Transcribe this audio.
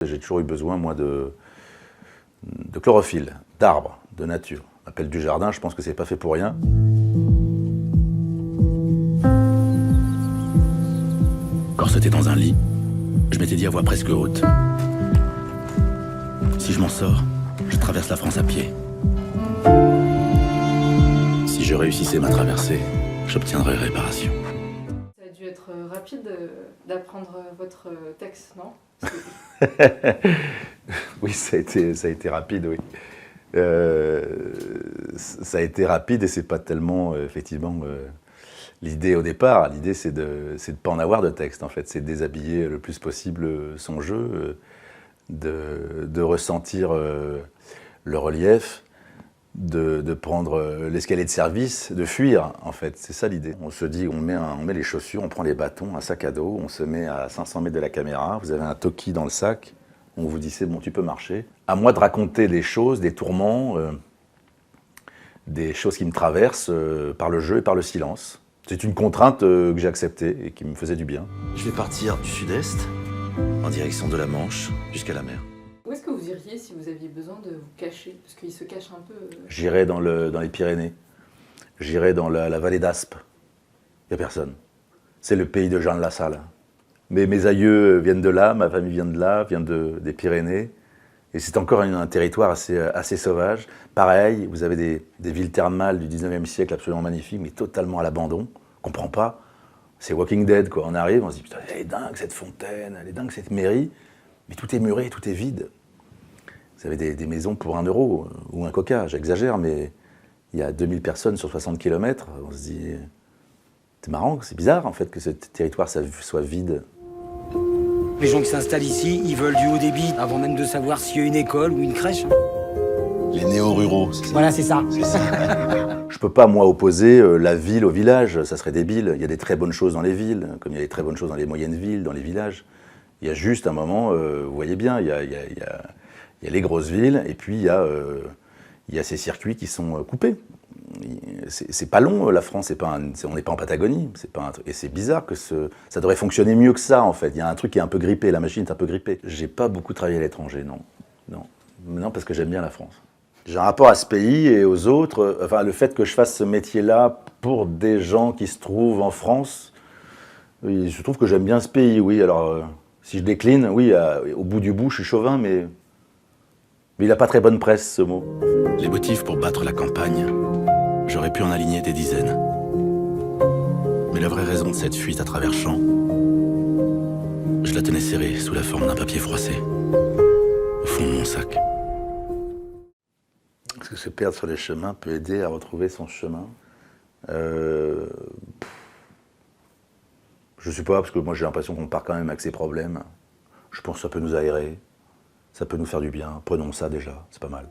J'ai toujours eu besoin, moi, de chlorophylle, d'arbres, de nature. L'appel du jardin, je pense que c'est pas fait pour rien. Corseté dans un lit, je m'étais dit à voix presque haute. Si je m'en sors, je traverse la France à pied. Si je réussissais ma traversée, j'obtiendrais réparation. Ça a dû être rapide d'apprendre votre texte, non? Oui, ça a été rapide, oui. Ça a été rapide et c'est pas tellement, effectivement, l'idée au départ. L'idée, c'est de pas en avoir de texte, en fait. C'est de déshabiller le plus possible son jeu, de ressentir le relief, de prendre l'escalier de service, de fuir, en fait. C'est ça l'idée. On se dit, on met les chaussures, on prend les bâtons, un sac à dos, on se met à 500 mètres de la caméra, vous avez un toki dans le sac, on vous dit c'est bon, tu peux marcher. À moi de raconter des choses, des tourments, des choses qui me traversent par le jeu et par le silence. C'est une contrainte que j'ai acceptée et qui me faisait du bien. Je vais partir du sud-est, en direction de la Manche, jusqu'à la mer. Où est-ce que vous iriez si vous aviez besoin de vous cacher? Parce qu'il se cache un peu. J'irai dans les Pyrénées. J'irai dans la vallée d'Aspe. Il n'y a personne. C'est le pays de Jean de Lassalle. Mais mes aïeux viennent de là, ma famille vient de là, vient des Pyrénées. Et c'est encore un territoire assez sauvage. Pareil, vous avez des villes thermales du 19e siècle absolument magnifiques, mais totalement à l'abandon. On comprend pas. C'est Walking Dead, quoi. On arrive, on se dit, putain, elle est dingue cette fontaine, elle est dingue cette mairie. Mais tout est muré, tout est vide. Vous avez des maisons pour 1 euro ou un coca, j'exagère, mais il y a 2000 personnes sur 60 km. On se dit, c'est marrant, c'est bizarre en fait que ce territoire soit vide. Les gens qui s'installent ici, ils veulent du haut débit avant même de savoir s'il y a une école ou une crèche. Les néo-ruraux, c'est ça. Voilà, c'est ça. Je peux pas, moi, opposer la ville au village, ça serait débile. Il y a des très bonnes choses dans les villes, comme il y a des très bonnes choses dans les moyennes villes, dans les villages. Il y a juste un moment, vous voyez bien, il y a les grosses villes, et puis il y a ces circuits qui sont coupés. C'est pas long, la France, on n'est pas en Patagonie, et c'est bizarre que ça devrait fonctionner mieux que ça, en fait. Il y a un truc qui est un peu grippé, la machine est un peu grippée. J'ai pas beaucoup travaillé à l'étranger, non, parce que j'aime bien la France. J'ai un rapport à ce pays et aux autres, enfin, le fait que je fasse ce métier-là pour des gens qui se trouvent en France, je trouve que j'aime bien ce pays, oui, alors... Si je décline, oui, au bout du bout, je suis chauvin, mais il n'a pas très bonne presse, ce mot. Les motifs pour battre la campagne, j'aurais pu en aligner des dizaines. Mais la vraie raison de cette fuite à travers champs, je la tenais serrée sous la forme d'un papier froissé, au fond de mon sac. Est-ce que se perdre sur les chemins peut aider à retrouver son chemin? Je sais pas, parce que moi j'ai l'impression qu'on part quand même avec ses problèmes. Je pense que ça peut nous aérer, ça peut nous faire du bien. Prenons ça déjà, c'est pas mal.